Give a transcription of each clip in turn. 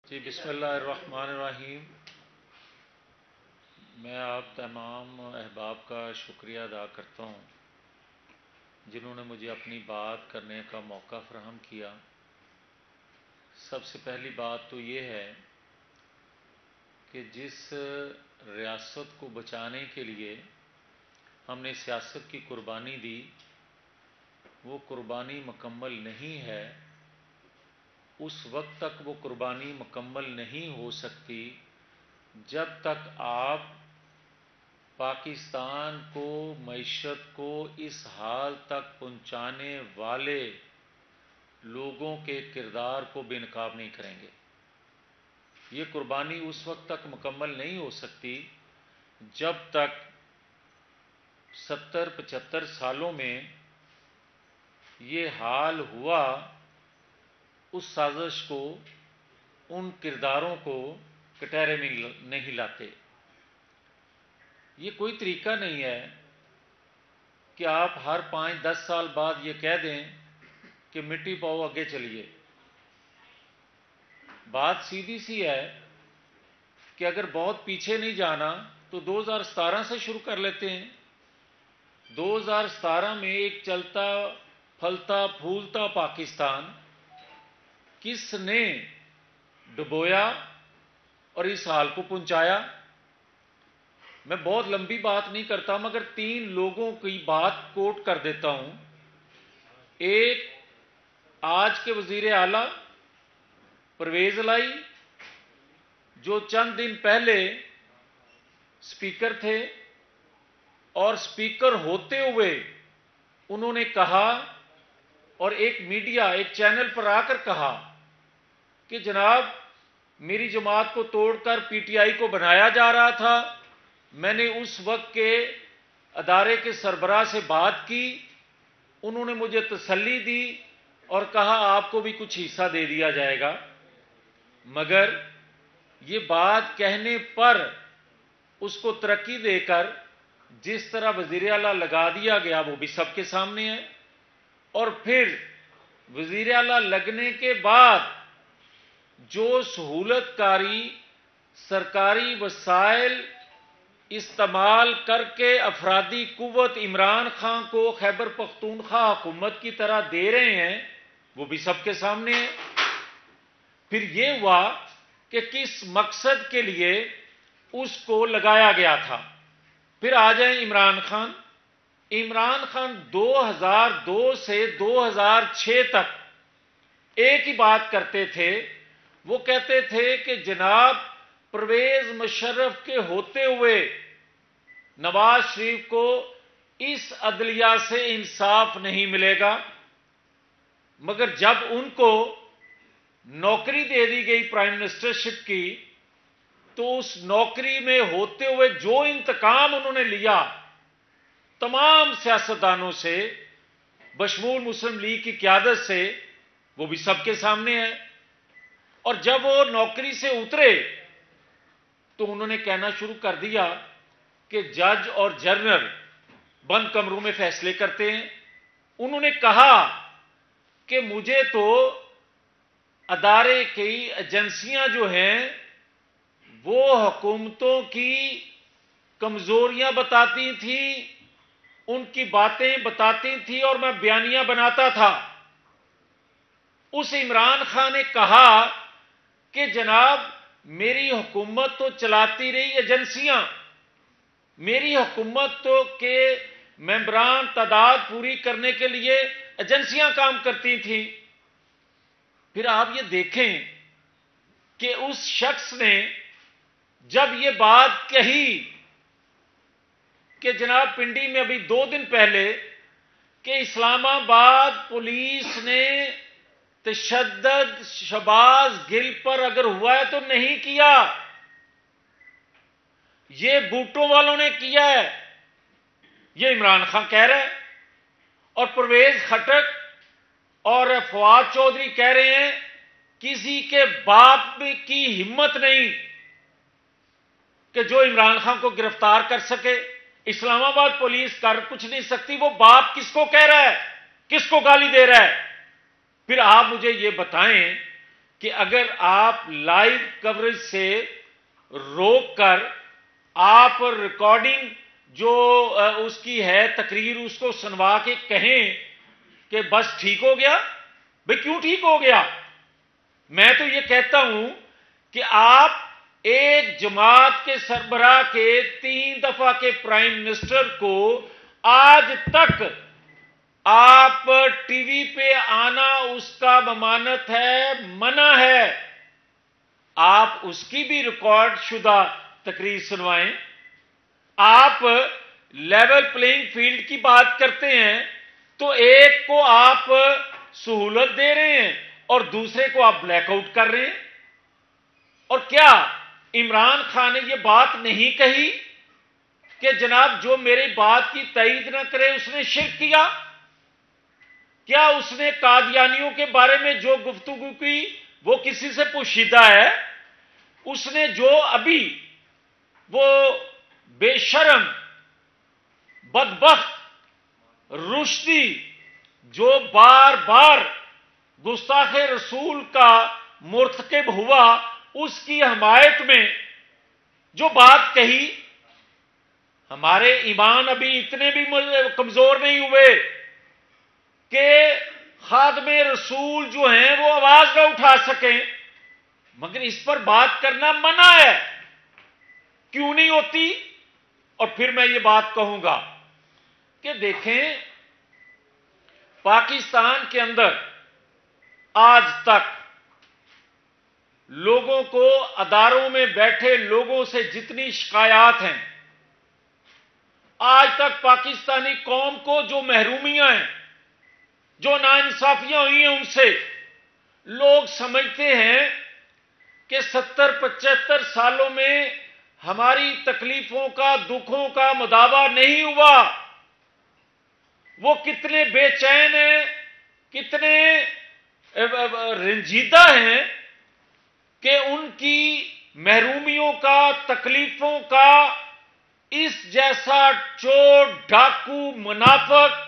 جی بسم اللہ الرحمن الرحیم۔ میں آپ تمام احباب کا شکریہ ادا کرتا ہوں جنہوں نے مجھے اپنی بات کرنے کا موقع فراہم کیا۔ سب سے پہلی بات تو یہ ہے کہ جس ریاست کو بچانے کے لیے ہم نے سیاست کی قربانی دی وہ قربانی مکمل نہیں ہے، اس وقت تک وہ قربانی مکمل نہیں ہو سکتی جب تک آپ پاکستان کو، معیشت کو اس حال تک پہنچانے والے لوگوں کے کردار کو بے نقاب نہیں کریں گے۔ یہ قربانی اس وقت تک مکمل نہیں ہو سکتی جب تک 70-75 سالوں میں یہ حال ہوا، اس سازش کو، ان کرداروں کو کٹہرے میں نہیں لاتے۔ یہ کوئی طریقہ نہیں ہے کہ آپ ہر 5-10 سال بعد یہ کہہ دیں کہ مٹی پاؤ آگے چلیے۔ بات سیدھی سی ہے کہ اگر بہت پیچھے نہیں جانا تو 2017 سے شروع کر لیتے ہیں۔ 2017 میں ایک چلتا پھلتا پھولتا پاکستان کس نے ڈبویا اور اس حال کو پہنچایا؟ میں بہت لمبی بات نہیں کرتا مگر 3 لوگوں کی بات کوٹ کر دیتا ہوں۔ ایک آج کے وزیر اعلیٰ پرویز الہی جو چند دن پہلے اسپیکر تھے اور اسپیکر ہوتے ہوئے انہوں نے کہا اور ایک میڈیا ایک چینل پر آ کر کہا کہ جناب میری جماعت کو توڑ کر پی ٹی آئی کو بنایا جا رہا تھا، میں نے اس وقت کے ادارے کے سربراہ سے بات کی، انہوں نے مجھے تسلی دی اور کہا آپ کو بھی کچھ حصہ دے دیا جائے گا۔ مگر یہ بات کہنے پر اس کو ترقی دے کر جس طرح وزیر اعلیٰ لگا دیا گیا وہ بھی سب کے سامنے ہے، اور پھر وزیر اعلیٰ لگنے کے بعد جو سہولت کاری سرکاری وسائل استعمال کر کے افرادی قوت عمران خان کو خیبر پختونخوا حکومت کی طرح دے رہے ہیں وہ بھی سب کے سامنے ہے۔ پھر یہ ہوا کہ کس مقصد کے لیے اس کو لگایا گیا تھا۔ پھر آ جائیں عمران خان۔ عمران خان 2002 سے 2006 تک ایک ہی بات کرتے تھے، وہ کہتے تھے کہ جناب پرویز مشرف کے ہوتے ہوئے نواز شریف کو اس عدلیہ سے انصاف نہیں ملے گا، مگر جب ان کو نوکری دے دی گئی پرائم منسٹرشپ کی تو اس نوکری میں ہوتے ہوئے جو انتقام انہوں نے لیا تمام سیاستدانوں سے بشمول مسلم لیگ کی قیادت سے وہ بھی سب کے سامنے ہے۔ اور جب وہ نوکری سے اترے تو انہوں نے کہنا شروع کر دیا کہ جج اور جرنل بند کمروں میں فیصلے کرتے ہیں۔ انہوں نے کہا کہ مجھے تو ادارے کی ایجنسیاں جو ہیں وہ حکومتوں کی کمزوریاں بتاتی تھیں، ان کی باتیں بتاتی تھیں اور میں بیانیہ بناتا تھا۔ اس عمران خان نے کہا کہ جناب میری حکومت تو چلاتی رہی ایجنسیاں، میری حکومت تو کے ممبران تعداد پوری کرنے کے لیے ایجنسیاں کام کرتی تھیں۔ پھر آپ یہ دیکھیں کہ اس شخص نے جب یہ بات کہی کہ جناب پنڈی میں ابھی 2 دن پہلے کہ اسلام آباد پولیس نے تشدد شہباز گل پر اگر ہوا ہے تو نہیں کیا، یہ بوٹوں والوں نے کیا ہے، یہ عمران خان کہہ رہے ہیں، اور پرویز خٹک اور فواد چودھری کہہ رہے ہیں کسی کے باپ کی ہمت نہیں کہ جو عمران خان کو گرفتار کر سکے۔ اسلام آباد پولیس کر کچھ نہیں سکتی، وہ باپ کس کو کہہ رہا ہے، کس کو گالی دے رہا ہے؟ پھر آپ مجھے یہ بتائیں کہ اگر آپ لائیو کوریج سے روک کر آپ ریکارڈنگ جو اس کی ہے تقریر اس کو سنوا کے کہیں کہ بس ٹھیک ہو گیا، بھئی کیوں ٹھیک ہو گیا؟ میں تو یہ کہتا ہوں کہ آپ ایک جماعت کے سربراہ کے 3 دفعہ کے پرائم منسٹر کو آج تک آپ ٹی وی پہ آنا اس کا ممانعت ہے، منع ہے. آپ اس کی بھی ریکارڈ شدہ تقریر سنوائیں. آپ لیول پلینگ فیلڈ کی بات کرتے ہیں تو ایک کو آپ سہولت دے رہے ہیں اور دوسرے کو آپ بلیک آؤٹ کر رہے ہیں. اور کیا عمران خان نے یہ بات نہیں کہی کہ جناب جو میری بات کی تائید نہ کرے اس نے شرک کیا؟ کیا اس نے قادیانیوں کے بارے میں جو گفتگو کی وہ کسی سے پوشیدہ ہے؟ اس نے جو ابھی وہ بے شرم بدبخت رشدی جو بار بار گستاخ رسول کا مرتکب ہوا اس کی حمایت میں جو بات کہی، ہمارے ایمان ابھی اتنے بھی کمزور نہیں ہوئے کہ خادم رسول جو ہیں وہ آواز نہ اٹھا سکیں، مگر اس پر بات کرنا منع ہے. کیوں نہیں ہوتی؟ اور پھر میں یہ بات کہوں گا کہ دیکھیں پاکستان کے اندر آج تک لوگوں کو اداروں میں بیٹھے لوگوں سے جتنی شکایات ہیں، آج تک پاکستانی قوم کو جو محرومیاں ہیں، جو ناانصافیاں ہوئی ہیں، ان سے لوگ سمجھتے ہیں کہ 70-75 سالوں میں ہماری تکلیفوں کا دکھوں کا مداوع نہیں ہوا. وہ کتنے بے چین ہیں، کتنے رنجیدہ ہیں کہ ان کی محرومیوں کا تکلیفوں کا اس جیسا چور ڈاکو منافق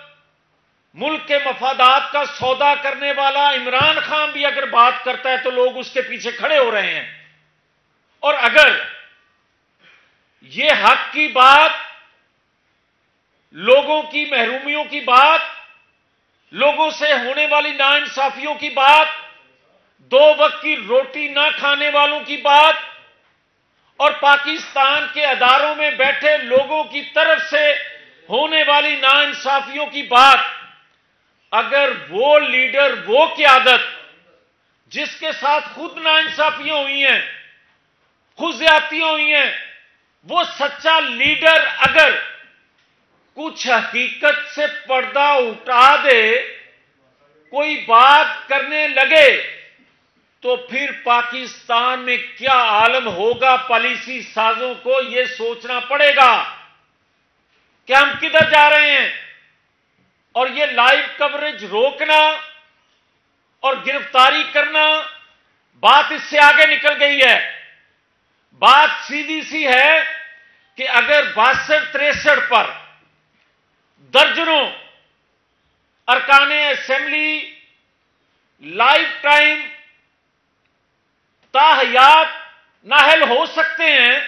ملک کے مفادات کا سودا کرنے والا عمران خان بھی اگر بات کرتا ہے تو لوگ اس کے پیچھے کھڑے ہو رہے ہیں. اور اگر یہ حق کی بات، لوگوں کی محرومیوں کی بات، لوگوں سے ہونے والی ناانصافیوں کی بات، 2 وقت کی روٹی نہ کھانے والوں کی بات اور پاکستان کے اداروں میں بیٹھے لوگوں کی طرف سے ہونے والی ناانصافیوں کی بات، اگر وہ لیڈر، وہ قیادت جس کے ساتھ خود ناانصافیاں ہوئی ہیں، خود زیادتیاں ہوئی ہیں، وہ سچا لیڈر اگر کچھ حقیقت سے پردہ اٹھا دے، کوئی بات کرنے لگے، تو پھر پاکستان میں کیا عالم ہوگا؟ پالیسی سازوں کو یہ سوچنا پڑے گا کہ ہم کدھر جا رہے ہیں. اور یہ لائیو کوریج روکنا اور گرفتاری کرنا، بات اس سے آگے نکل گئی ہے. بات سیدھی سی ہے کہ اگر 62-63 پر درجنوں ارکان اسمبلی لائف ٹائم تاحیات نااہل ہو سکتے ہیں،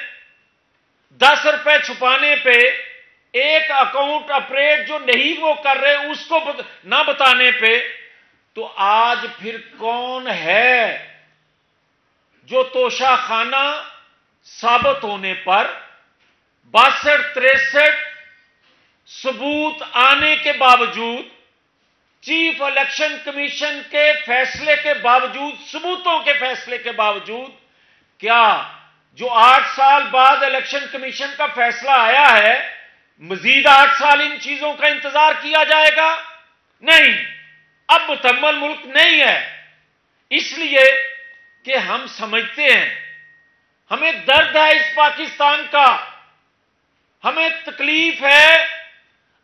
10 روپے چھپانے پہ، ایک اکاؤنٹ آپریٹ جو نہیں وہ کر رہے اس کو نہ بتانے پہ، تو آج پھر کون ہے جو توشہ خانہ ثابت ہونے پر 62-63 ثبوت آنے کے باوجود، چیف الیکشن کمیشن کے فیصلے کے باوجود، ثبوتوں کے فیصلے کے باوجود، کیا جو 8 سال بعد الیکشن کمیشن کا فیصلہ آیا ہے مزید 8 سال ان چیزوں کا انتظار کیا جائے گا؟ نہیں، اب مکمل ملک نہیں ہے. اس لیے کہ ہم سمجھتے ہیں، ہمیں درد ہے اس پاکستان کا، ہمیں تکلیف ہے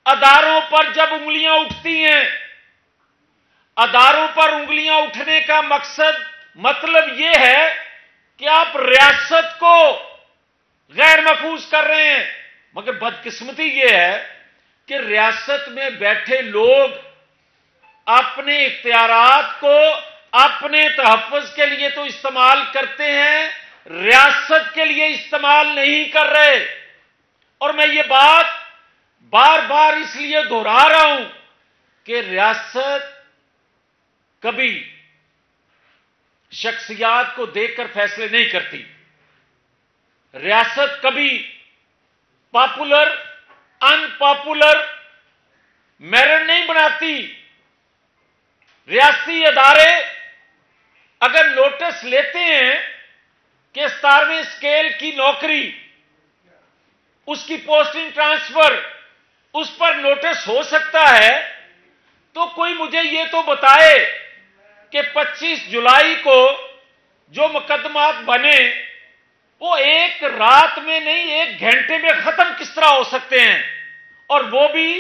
اداروں پر جب انگلیاں اٹھتی ہیں. اداروں پر انگلیاں اٹھنے کا مطلب یہ ہے کہ آپ ریاست کو غیر محفوظ کر رہے ہیں. مگر بدقسمتی یہ ہے کہ ریاست میں بیٹھے لوگ اپنے اختیارات کو اپنے تحفظ کے لیے تو استعمال کرتے ہیں، ریاست کے لیے استعمال نہیں کر رہے۔ اور میں یہ بات بار بار اس لیے دہرا رہا ہوں کہ ریاست کبھی شخصیات کو دیکھ کر فیصلے نہیں کرتی، ریاست کبھی پاپولر ان پاپولر میرٹ نہیں بناتی۔ ریاستی ادارے اگر نوٹس لیتے ہیں کہ 17ویں اسکیل کی نوکری، اس کی پوسٹنگ ٹرانسفر، اس پر نوٹس ہو سکتا ہے، تو کوئی مجھے یہ تو بتائے کہ 25 جولائی کو جو مقدمات بنے وہ ایک رات میں نہیں، ایک گھنٹے میں ختم کس طرح ہو سکتے ہیں، اور وہ بھی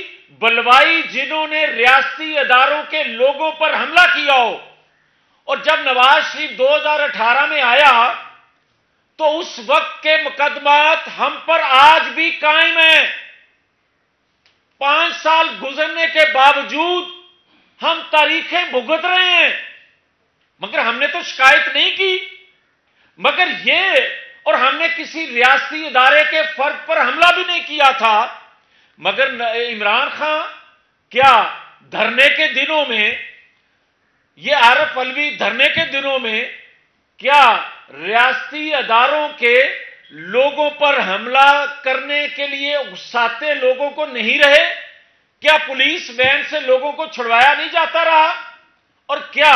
بلوائی جنہوں نے ریاستی اداروں کے لوگوں پر حملہ کیا ہو۔ اور جب نواز شریف 2018 میں آیا تو اس وقت کے مقدمات ہم پر آج بھی قائم ہیں۔ 5 سال گزرنے کے باوجود ہم تاریخیں بھگت رہے ہیں، مگر ہم نے تو شکایت نہیں کی، مگر یہ، اور ہم نے کسی ریاستی ادارے کے فرد پر حملہ بھی نہیں کیا تھا، مگر عمران خان کیا دھرنے کے دنوں میں، یہ عارف علوی دھرنے کے دنوں میں کیا ریاستی اداروں کے لوگوں پر حملہ کرنے کے لیے اکساتے لوگوں کو نہیں رہے؟ کیا پولیس وین سے لوگوں کو چھڑوایا نہیں جاتا رہا؟ اور کیا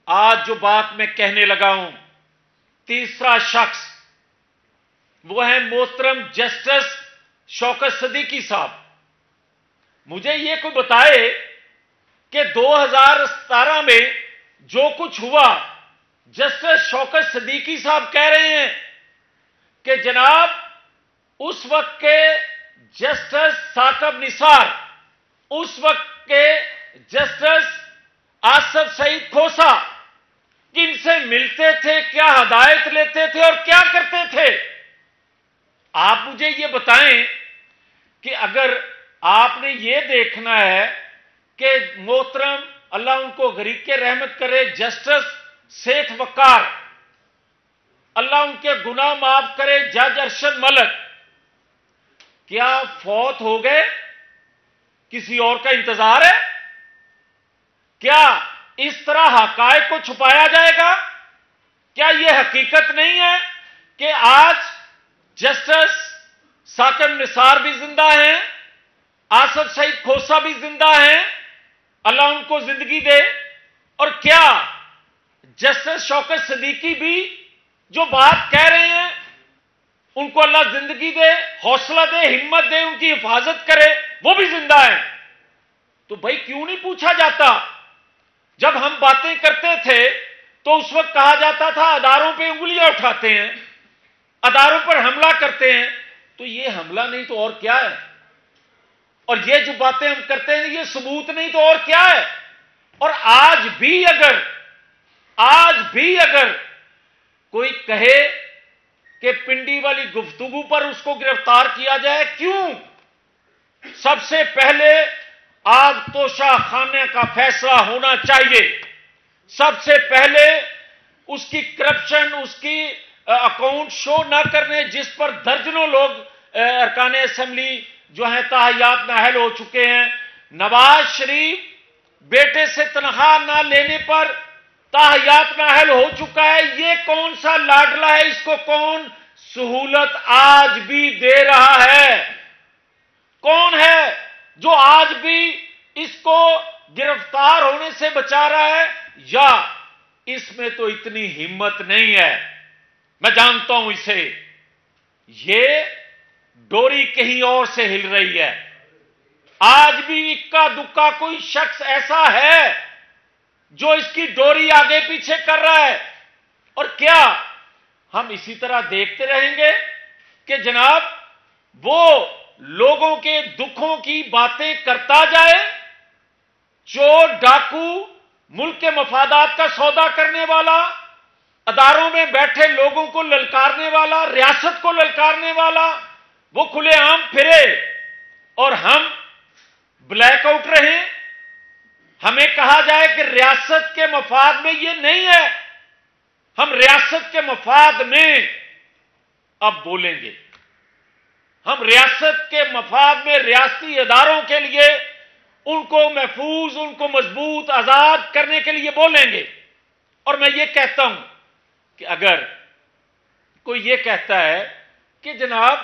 آج جو بات میں کہنے لگا ہوں، تیسرا شخص وہ ہے محترم جسٹس شوکت صدیقی صاحب۔ مجھے یہ کوئی بتائے کہ 2017 میں جو کچھ ہوا، جسٹس شوکت صدیقی صاحب کہہ رہے ہیں کہ جناب اس وقت کے جسٹس ثاقب نثار، اس وقت کے جسٹس آصف سعید کھوسہ کن سے ملتے تھے، کیا ہدایت لیتے تھے اور کیا کرتے تھے؟ آپ مجھے یہ بتائیں کہ اگر آپ نے یہ دیکھنا ہے کہ محترم اللہ ان کو غریق رحمت کرے جسٹس سیٹھ وقار، اللہ ان کے گناہ معاف کرے جج ارشد ملک، کیا فوت ہو گئے؟ کسی اور کا انتظار ہے؟ کیا اس طرح حقائق کو چھپایا جائے گا؟ کیا یہ حقیقت نہیں ہے کہ آج جسٹس ثاقب نثار بھی زندہ ہیں، آصف سعید کھوسہ بھی زندہ ہیں، اللہ ان کو زندگی دے؟ اور کیا جسٹس شوکت صدیقی بھی جو بات کہہ رہے ہیں ان کو اللہ زندگی دے، حوصلہ دے، ہمت دے، ان کی حفاظت کرے، وہ بھی زندہ ہیں؟ تو بھائی کیوں نہیں پوچھا جاتا؟ جب ہم باتیں کرتے تھے تو اس وقت کہا جاتا تھا اداروں پہ انگلیاں اٹھاتے ہیں، اداروں پر حملہ کرتے ہیں۔ تو یہ حملہ نہیں تو اور کیا ہے؟ اور یہ جو باتیں ہم کرتے ہیں یہ ثبوت نہیں تو اور کیا ہے؟ اور آج بھی اگر کوئی کہے کہ پنڈی والی گفتگو پر اس کو گرفتار کیا جائے، کیوں؟ سب سے پہلے آگ توشہ خانے کا فیصلہ ہونا چاہیے۔ سب سے پہلے اس کی کرپشن، اس کی اکاؤنٹ شو نہ کرنے، جس پر درجنوں لوگ ارکان اسمبلی جو ہیں تاحیات نااہل ہو چکے ہیں۔ نواز شریف بیٹے سے تنخواہ نہ لینے پر تاحیات نااہل ہو چکا ہے۔ یہ کون سا لاڈلا ہے؟ اس کو کون سہولت آج بھی دے رہا ہے؟ کون ہے جو آج بھی اس کو گرفتار ہونے سے بچا رہا ہے؟ یا اس میں تو اتنی ہمت نہیں ہے، میں جانتا ہوں اسے، یہ ڈوری کہیں اور سے ہل رہی ہے۔ آج بھی اکا دکا کوئی شخص ایسا ہے جو اس کی ڈوری آگے پیچھے کر رہا ہے۔ اور کیا ہم اسی طرح دیکھتے رہیں گے کہ جناب وہ لوگوں کے دکھوں کی باتیں کرتا جائے، چور ڈاکو، ملک کے مفادات کا سودا کرنے والا، اداروں میں بیٹھے لوگوں کو للکارنے والا، ریاست کو للکارنے والا، وہ کھلے عام پھرے اور ہم بلیک آؤٹ رہیں؟ ہمیں کہا جائے کہ ریاست کے مفاد میں یہ نہیں ہے، ہم ریاست کے مفاد میں اب بولیں گے، ہم ریاست کے مفاد میں ریاستی اداروں کے لیے ان کو محفوظ، ان کو مضبوط، آزاد کرنے کے لیے بولیں گے۔ اور میں یہ کہتا ہوں کہ اگر کوئی یہ کہتا ہے کہ جناب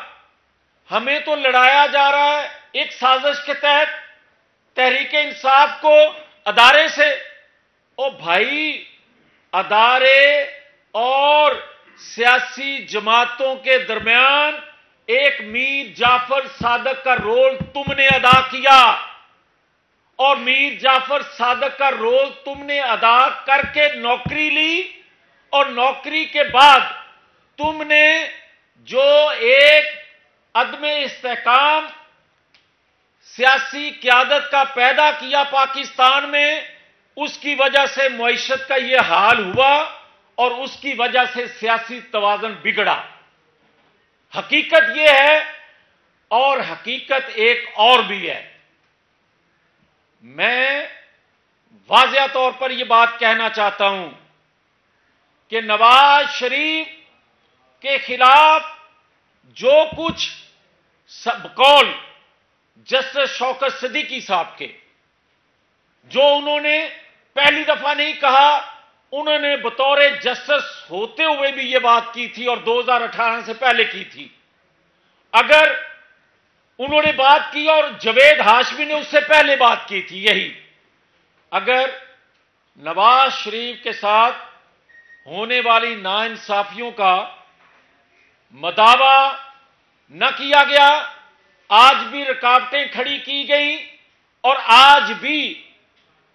ہمیں تو لڑایا جا رہا ہے ایک سازش کے تحت تحریک انصاف کو ادارے سے، او بھائی ادارے اور سیاسی جماعتوں کے درمیان ایک میر جعفر صادق کا رول تم نے ادا کیا، اور میر جعفر صادق کا رول تم نے ادا کر کے نوکری لی، اور نوکری کے بعد تم نے جو ایک عدم استحکام سیاسی قیادت کا پیدا کیا پاکستان میں، اس کی وجہ سے معیشت کا یہ حال ہوا اور اس کی وجہ سے سیاسی توازن بگڑا۔ حقیقت یہ ہے، اور حقیقت ایک اور بھی ہے۔ میں واضح طور پر یہ بات کہنا چاہتا ہوں کہ نواز شریف کے خلاف جو کچھ بقول جسٹس شوکت صدیقی صاحب کے، جو انہوں نے پہلی دفعہ نہیں کہا، انہوں نے بطور جسٹس ہوتے ہوئے بھی یہ بات کی تھی اور 2018 سے پہلے کی تھی۔ اگر انہوں نے بات کی اور جوید ہاشمی نے اس سے پہلے بات کی تھی یہی، اگر نواز شریف کے ساتھ ہونے والی ناانصافیوں کا مداوع نہ کیا گیا، آج بھی رکاوٹیں کھڑی کی گئیں، اور آج بھی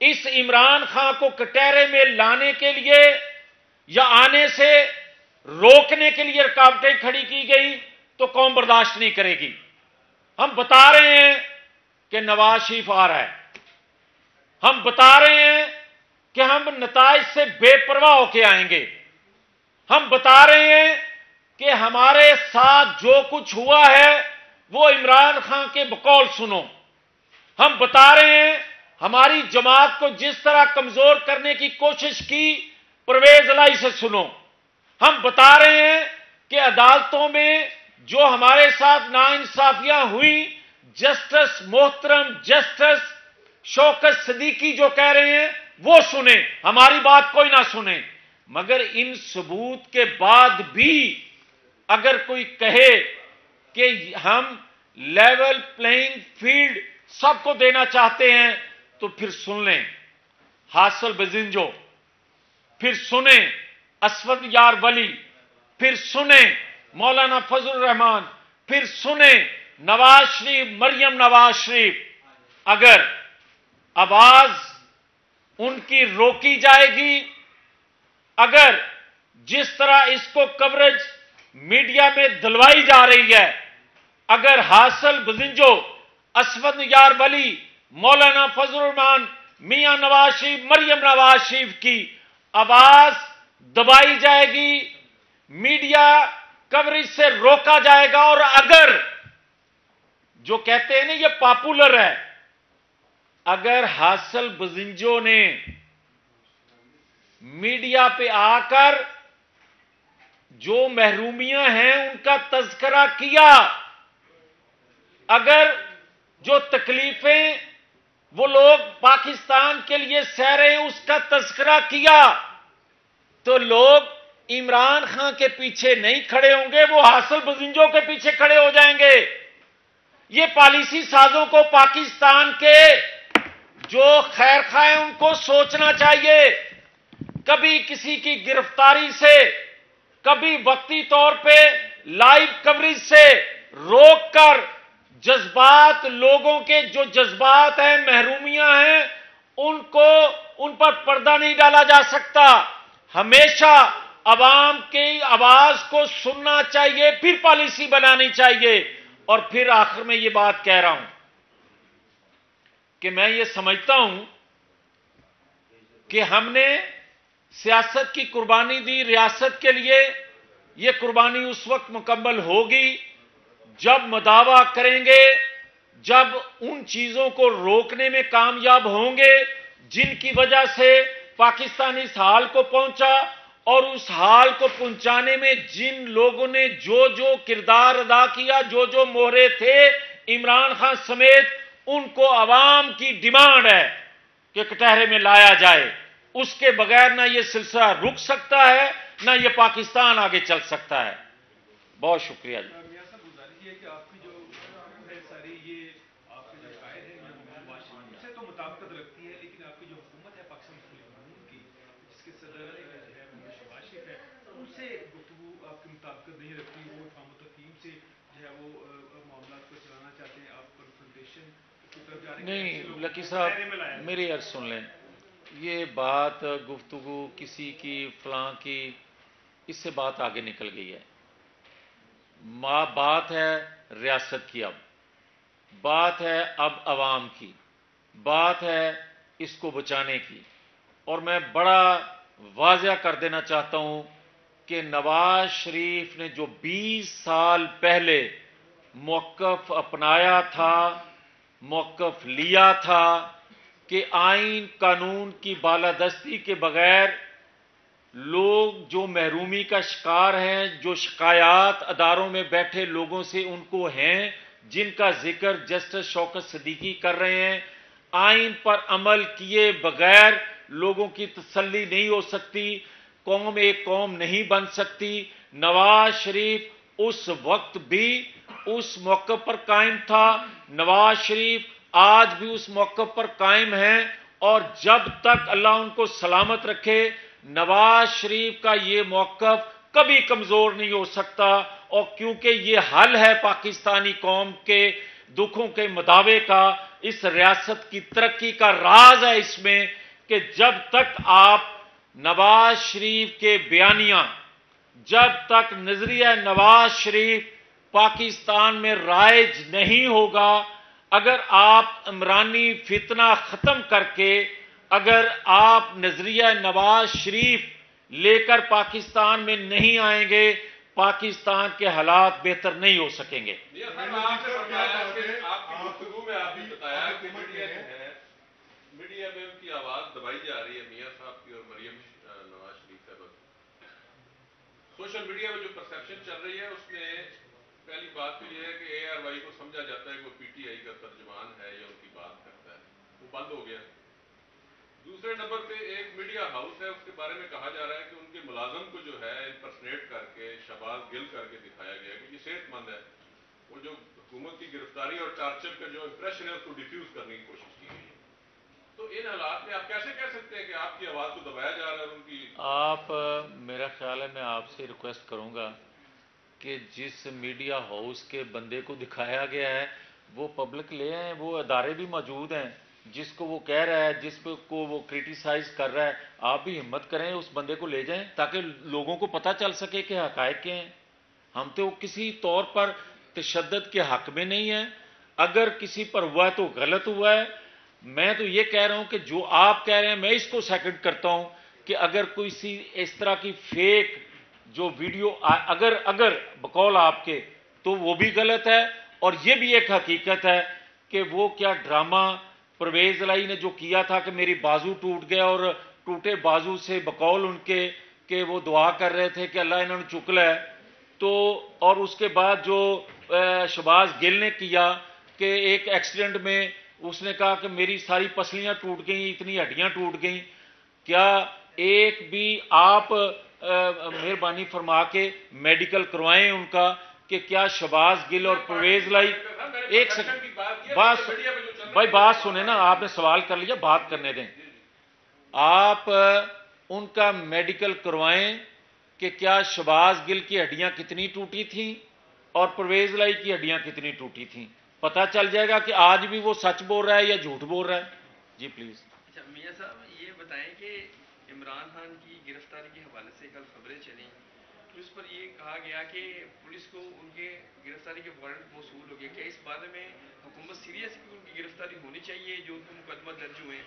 اس عمران خان کو کٹہرے میں لانے کے لیے یا آنے سے روکنے کے لیے رکاوٹیں کھڑی کی گئی، تو قوم برداشت نہیں کرے گی۔ ہم بتا رہے ہیں کہ نواز شریف آ رہا ہے، ہم بتا رہے ہیں کہ ہم نتائج سے بے پرواہ ہو کے آئیں گے، ہم بتا رہے ہیں کہ ہمارے ساتھ جو کچھ ہوا ہے وہ عمران خان کے بقول سنو، ہم بتا رہے ہیں ہماری جماعت کو جس طرح کمزور کرنے کی کوشش کی پرویز الہی سے سنو، ہم بتا رہے ہیں کہ عدالتوں میں جو ہمارے ساتھ ناانصافیاں ہوئیں، جسٹس محترم جسٹس شوکت صدیقی جو کہہ رہے ہیں وہ سنیں، ہماری بات کوئی نہ سنیں۔ مگر ان ثبوت کے بعد بھی اگر کوئی کہے کہ ہم لیول پلینگ فیلڈ سب کو دینا چاہتے ہیں، تو پھر سن لیں حاصل بزنجو، پھر سنیں اسود یار ولی، پھر سنیں مولانا فضل الرحمان، پھر سنیں نواز شریف، مریم نواز شریف۔ اگر آواز ان کی روکی جائے گی، اگر جس طرح اس کو کوریج میڈیا میں دلوائی جا رہی ہے، اگر حاصل بزنجو، اسود یار ولی، مولانا فضل الرحمان، میاں نواز شریف، مریم نواز شریف کی آواز دبائی جائے گی، میڈیا کوریج سے روکا جائے گا، اور اگر جو کہتے ہیں نا یہ پاپولر ہے، اگر حاصل بزنجو نے میڈیا پہ آ کر جو محرومیاں ہیں ان کا تذکرہ کیا، اگر جو تکلیفیں وہ لوگ پاکستان کے لیے سہ رہے ہیں اس کا تذکرہ کیا، تو لوگ عمران خان کے پیچھے نہیں کھڑے ہوں گے، وہ حاصل بزنجو کے پیچھے کھڑے ہو جائیں گے۔ یہ پالیسی سازوں کو پاکستان کے جو خیر خواہ ہیں ان کو سوچنا چاہیے۔ کبھی کسی کی گرفتاری سے، کبھی وقتی طور پہ لائیو کوریج سے روک کر جذبات، لوگوں کے جو جذبات ہیں، محرومیاں ہیں، ان پر پردہ نہیں ڈالا جا سکتا۔ ہمیشہ عوام کی آواز کو سننا چاہیے، پھر پالیسی بنانی چاہیے۔ اور پھر آخر میں یہ بات کہہ رہا ہوں کہ میں یہ سمجھتا ہوں کہ ہم نے سیاست کی قربانی دی ریاست کے لیے، یہ قربانی اس وقت مکمل ہوگی جب مداوع کریں گے، جب ان چیزوں کو روکنے میں کامیاب ہوں گے جن کی وجہ سے پاکستان اس حال کو پہنچا، اور اس حال کو پہنچانے میں جن لوگوں نے جو جو کردار ادا کیا، جو جو مہرے تھے، عمران خان سمیت، ان کو عوام کی ڈیمانڈ ہے کہ کٹہرے میں لایا جائے۔ اس کے بغیر نہ یہ سلسلہ رک سکتا ہے، نہ یہ پاکستان آگے چل سکتا ہے۔ بہت شکریہ جی۔ میاں صاحب گزارش یہ ہے کہ آپ کی جو ہے ساری یہ آپ کے جو شاعر ہیں ان سے تو مطابقت رکھتی ہے، لیکن آپ کی جو حکومت ہے پاکستان مسلم لیگ کی، جس کے صدر جو ہے شہباز شریف ہے، ان سے گفتگو آپ کی مطابقت نہیں رکھتی، وہ افہام و تفہیم سے جو ہے وہ معاملات کو چلانا چاہتے ہیں، آپ کنفرنٹیشن کی طرف جا رہے ہیں۔ نہیں لکی صاحب، میری عرض سن لیں، یہ بات گفتگو کسی کی فلاں کی، اس سے بات آگے نکل گئی ہے۔ بات ہے ریاست کی، اب بات ہے اب عوام کی، بات ہے اس کو بچانے کی۔ اور میں بڑا واضح کر دینا چاہتا ہوں کہ نواز شریف نے جو 20 سال پہلے موقف اپنایا تھا، موقف لیا تھا کہ آئین قانون کی بالادستی کے بغیر لوگ جو محرومی کا شکار ہیں، جو شکایات اداروں میں بیٹھے لوگوں سے ان کو ہیں، جن کا ذکر جسٹس شوکت صدیقی کر رہے ہیں، آئین پر عمل کیے بغیر لوگوں کی تسلی نہیں ہو سکتی، قوم ایک قوم نہیں بن سکتی۔ نواز شریف اس وقت بھی اس موقع پر قائم تھا، نواز شریف آج بھی اس موقع پر قائم ہیں، اور جب تک اللہ ان کو سلامت رکھے نواز شریف کا یہ موقف کبھی کمزور نہیں ہو سکتا۔ اور کیونکہ یہ حل ہے پاکستانی قوم کے دکھوں کے مداوے کا، اس ریاست کی ترقی کا راز ہے اس میں کہ جب تک آپ نواز شریف کے بیانیہ، جب تک نظریہ نواز شریف پاکستان میں رائج نہیں ہوگا، اگر آپ عمرانی فتنہ ختم کر کے اگر آپ نظریہ نواز شریف لے کر پاکستان میں نہیں آئیں گے، پاکستان کے حالات بہتر نہیں ہو سکیں گے۔ آپ کی گفتگو میں آپ نے بتایا کہ میڈیا میں ان کی آواز دبائی جا رہی ہے، میاں صاحب کی اور مریم نواز شریف صاحب۔ سوشل میڈیا میں جو پرسیپشن چل رہی ہے اس میں پہلی بات تو یہ ہے کہ اے آر وائی کو سمجھا جاتا ہے کہ وہ پی ٹی آئی کا ترجمان ہے یا ان کی بات کرتا ہے، وہ بند ہو گیا۔ دوسرے نمبر پہ ایک میڈیا ہاؤس ہے، اس کے بارے میں کہا جا رہا ہے کہ ان کے ملازم کو جو ہے امپرسنیٹ کر کے شہباز گل کر کے دکھایا گیا کہ یہ صحت مند ہے، وہ جو حکومت کی گرفتاری اور ٹارچر کا جو امپریشن ہے اس کو ڈیفیوز کرنے کی کوشش کی گئی ہے۔ تو ان حالات میں آپ کیسے کہہ سکتے ہیں کہ آپ کی آواز کو دبایا جا رہا ہے اور ان کی آپ میرا خیال ہے میں آپ سے ریکویسٹ کروں گا کہ جس میڈیا ہاؤس کے بندے کو دکھایا گیا ہے وہ پبلک لے آئیں، وہ ادارے بھی موجود ہیں، جس کو وہ کہہ رہا ہے، جس کو وہ کرٹیسائز کر رہا ہے، آپ بھی ہمت کریں اس بندے کو لے جائیں تاکہ لوگوں کو پتہ چل سکے کہ حقائق کیا ہیں۔ ہم تو کسی طور پر تشدد کے حق میں نہیں ہیں، اگر کسی پر ہوا ہے تو غلط ہوا ہے۔ میں تو یہ کہہ رہا ہوں کہ جو آپ کہہ رہے ہیں میں اس کو سیکنڈ کرتا ہوں کہ اگر کوئی اس طرح کی فیک جو ویڈیو اگر بقول آپ کے تو وہ بھی غلط ہے، اور یہ بھی ایک حقیقت ہے کہ وہ کیا ڈرامہ پرویز الہی نے جو کیا تھا کہ میری بازو ٹوٹ گیا، اور ٹوٹے بازو سے بقول ان کے کہ وہ دعا کر رہے تھے کہ اللہ انہوں نے چکلا ہے، تو اور اس کے بعد جو شہباز گل نے کیا کہ ایک ایکسیڈنٹ میں اس نے کہا کہ میری ساری پسلیاں ٹوٹ گئیں، اتنی ہڈیاں ٹوٹ گئیں، کیا ایک بھی آپ مہربانی فرما کے میڈیکل کروائیں ان کا کہ کیا شہباز گل اور پرویز الہی ایک سیکنڈ بھائی بات سنیں نا، آپ نے سوال کر لیا، بات کرنے دیں۔ آپ ان کا میڈیکل کروائیں کہ کیا شہباز گل کی ہڈیاں کتنی ٹوٹی تھیں اور پرویز الہی کی ہڈیاں کتنی ٹوٹی تھیں، پتہ چل جائے گا کہ آج بھی وہ سچ بول رہا ہے یا جھوٹ بول رہا ہے۔ جی پلیز۔ اچھا میاں صاحب یہ بتائیں کہ عمران خان کی گرفتاری کے حوالے سے کل خبریں چلیں تو اس پر یہ کہا گیا کہ پولیس کو ان کے گرفتاری کے وارنٹ موصول ہو گئے، کیا اس بارے میں حکومت سیریس ہے کہ ان کی گرفتاری ہونی چاہیے جو ان کے مقدمہ درج ہوئے ہیں؟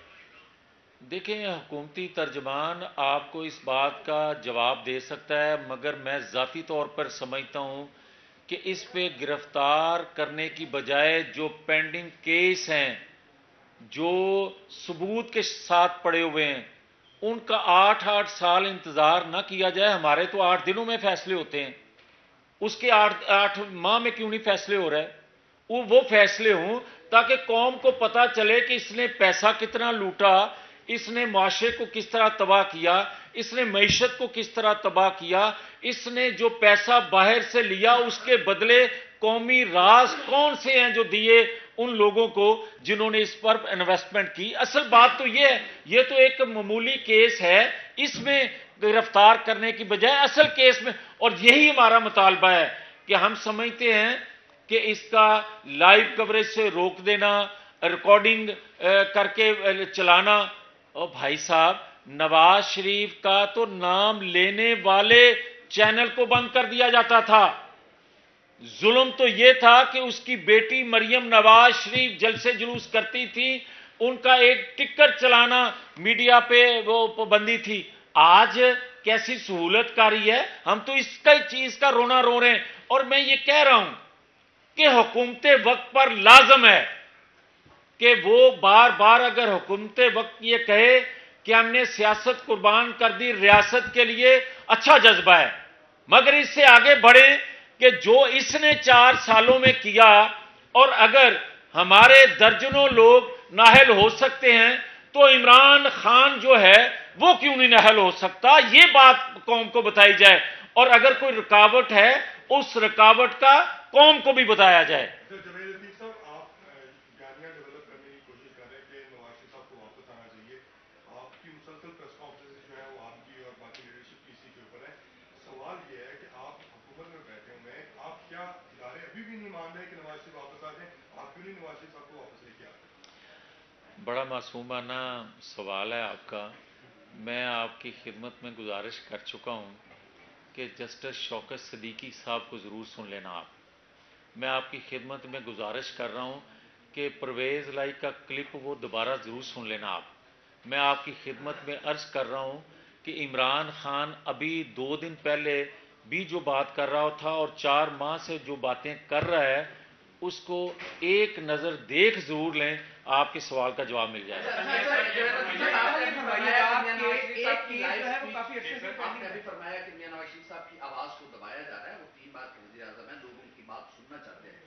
دیکھیں حکومتی ترجمان آپ کو اس بات کا جواب دے سکتا ہے، مگر میں ذاتی طور پر سمجھتا ہوں کہ اس پہ گرفتار کرنے کی بجائے جو پینڈنگ کیس ہیں جو ثبوت کے ساتھ پڑے ہوئے ہیں ان کا 8 سال انتظار نہ کیا جائے. ہمارے تو 8 دنوں میں فیصلے ہوتے ہیں, اس کے 8 ماہ میں کیوں نہیں فیصلے ہو رہے؟ وہ فیصلے ہوں تاکہ قوم کو پتا چلے کہ اس نے پیسہ کتنا لوٹا, اس نے معاشرے کو کس طرح تباہ کیا, اس نے معیشت کو کس طرح تباہ کیا, اس نے جو پیسہ باہر سے لیا اس کے بدلے قومی راز کون سے ہیں جو دیے ان لوگوں کو جنہوں نے اس پر انویسٹمنٹ کی. اصل بات تو یہ ہے, یہ تو ایک معمولی کیس ہے, اس میں گرفتار کرنے کی بجائے اصل کیس میں, اور یہی ہمارا مطالبہ ہے کہ ہم سمجھتے ہیں کہ اس کا لائیو کوریج سے روک دینا, ریکارڈنگ کر کے چلانا. اور بھائی صاحب, نواز شریف کا تو نام لینے والے چینل کو بند کر دیا جاتا تھا. ظلم تو یہ تھا کہ اس کی بیٹی مریم نواز شریف جلسے جلوس کرتی تھی, ان کا ایک ٹکر چلانا میڈیا پہ وہ پابندی تھی. آج کیسی سہولت کاری ہے, ہم تو اس کا چیز کا رونا رو رہے ہیں. اور میں یہ کہہ رہا ہوں کہ حکومت وقت پر لازم ہے کہ وہ بار بار اگر حکومت وقت یہ کہے کہ ہم نے سیاست قربان کر دی ریاست کے لیے, اچھا جذبہ ہے, مگر اس سے آگے بڑھیں کہ جو اس نے 4 سالوں میں کیا, اور اگر ہمارے درجنوں لوگ نااہل ہو سکتے ہیں تو عمران خان جو ہے وہ کیوں نہیں نااہل ہو سکتا, یہ بات قوم کو بتائی جائے. اور اگر کوئی رکاوٹ ہے اس رکاوٹ کا قوم کو بھی بتایا جائے. جمیل لطیف صاحب, آپ جامعہ ڈیولپ کرنے کی کوشش کر رہے ہیں کہ نواز شریف صاحب کو واپس آنا چاہیے. آپ کی مسلسل پریس کانفرنس جو ہے وہ آپ کی اور باقی لیڈرشپ کی اسی کے اوپر ہے. سوال یہ ہے کہ آپ حکومت میں بیٹھے ہوئے ہیں, آپ کیا ادارے ابھی بھی نہیں مان رہے کہ نواز شریف واپس آ جائیں؟ آپ کیوں نہیں نواز شریف صاحب کو واپس لے کے آ رہے؟ بڑا معصومانہ سوال ہے آپ کا. میں آپ کی خدمت میں گزارش کر چکا ہوں کہ جسٹس شوکت صدیقی صاحب کو ضرور سن لینا. میں آپ کی خدمت میں گزارش کر رہا ہوں کہ پرویز لائی کا کلپ وہ دوبارہ ضرور سن لینا آپ. میں آپ کی خدمت میں عرض کر رہا ہوں کہ عمران خان ابھی 2 دن پہلے بھی جو بات کر رہا تھا اور 4 ماہ سے جو باتیں کر رہا ہے اس کو ایک نظر دیکھ ضرور لیں, آپ کے سوال کا جواب مل جائے گا. آپ نے ابھی فرمایا کہ میاں نواز شریف صاحب کی آواز کو دبایا جا رہا ہے, وہ 3 بار کے وزیر اعظم ہیں, لوگوں کی بات سننا چاہتے ہیں.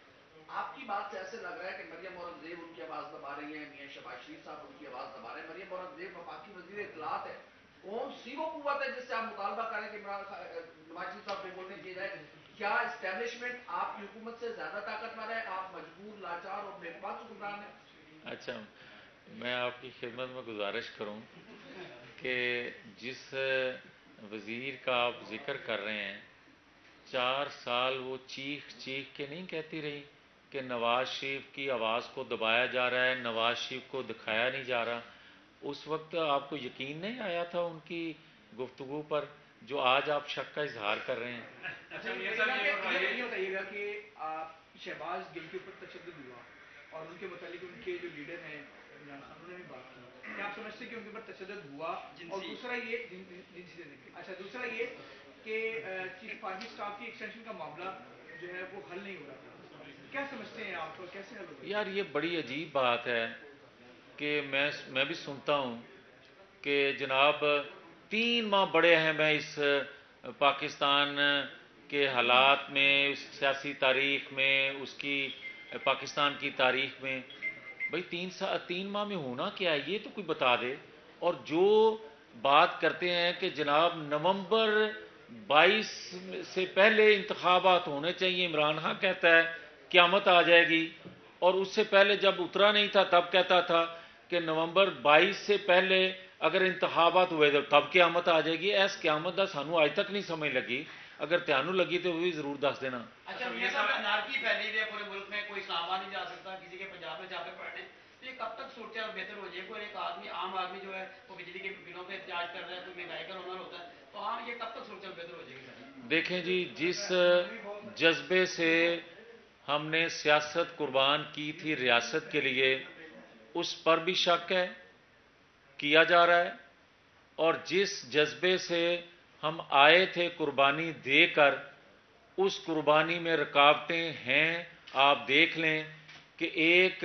آپ کی بات سے ایسے لگ رہا ہے کہ مریم اورنگزیب ان کی آواز دبا رہی ہیں, میاں شہباز شریف صاحب ان کی آواز دبا رہے ہیں. مریم اورنگزیب وفاقی وزیر اطلاعات ہے, کون سی وہ قوت ہے جس سے آپ مطالبہ کریں کہ نواز شریف صاحب کو بولنے کیے جائے؟ کیا اسٹیبلشمنٹ آپ کی حکومت سے زیادہ طاقتور ہے؟ آپ مجبور, لاچار اور بے باک حکمران ہیں. اچھا, میں آپ کی خدمت میں گزارش کروں کہ جس وزیر کا آپ ذکر کر رہے ہیں 4 سال وہ چیخ چیخ کے نہیں کہتی رہی کہ نواز شریف کی آواز کو دبایا جا رہا ہے, نواز شریف کو دکھایا نہیں جا رہا. اس وقت آپ کو یقین نہیں آیا تھا ان کی گفتگو پر جو آج آپ شک کا اظہار کر رہے ہیں؟ اچھا یہ بتائیے گا کہ شہباز گل کے اوپر تشدد ہوا اور ان کے متعلق ان کے جو لیڈر ہیں انہوں نے بھی بات کی, کیا آپ سمجھتے ہیں کہ ان کے اوپر تشدد ہوا؟ اور دوسرا یہ اچھا دوسرا یہ کہ چیف پارٹی اسٹاف کی ایکسٹینشن کا معاملہ جو ہے وہ حل نہیں ہو رہا, کیا سمجھتے ہیں آپ, کیسے حل ہوگا؟ یار یہ بڑی عجیب بات ہے کہ میں بھی سنتا ہوں کہ جناب 3 ماہ بڑے اہم ہیں اس پاکستان کے حالات میں, اس سیاسی تاریخ میں, اس کی پاکستان کی تاریخ میں. بھائی 3 ماہ میں ہونا کیا ہے یہ تو کوئی بتا دے. اور جو بات کرتے ہیں کہ جناب نومبر 22 سے پہلے انتخابات ہونے چاہیے, عمران خان کہتا ہے قیامت آ جائے گی, اور اس سے پہلے جب اترا نہیں تھا تب کہتا تھا کہ نومبر 22 سے پہلے اگر انتخابات ہوئے تو تب قیامت آ جائے گی. ایس قیامت کا سانو آج تک نہیں سمجھ لگی, اگر تیانو لگی تو وہ بھی ضرور دس دینا. اچھا میاں صاحب, انارکی پھیلی ہوئی ہے پورے ملک میں, کوئی اسلام آباد نہیں جا سکتا, کسی کے پنجاب میں جا کے پڑھنے, تو یہ کب تک صورتحال بہتر ہو جائے؟ کوئی ایک آدمی, عام آدمی جو ہے وہ بجلی کے بلوں پہ احتجاج کر رہا ہے, کوئی مہنگائی کا رونا ہوتا ہے, تو عام یہ کب تک صورتحال بہتر ہو جائے گی؟ دیکھیں جی, جس جذبے سے ہم نے سیاست قربان کی تھی ریاست کے لیے اس پر بھی شک ہے, کیا جا رہا ہے, اور جس جذبے سے ہم آئے تھے قربانی دے کر اس قربانی میں رکاوٹیں ہیں. آپ دیکھ لیں کہ ایک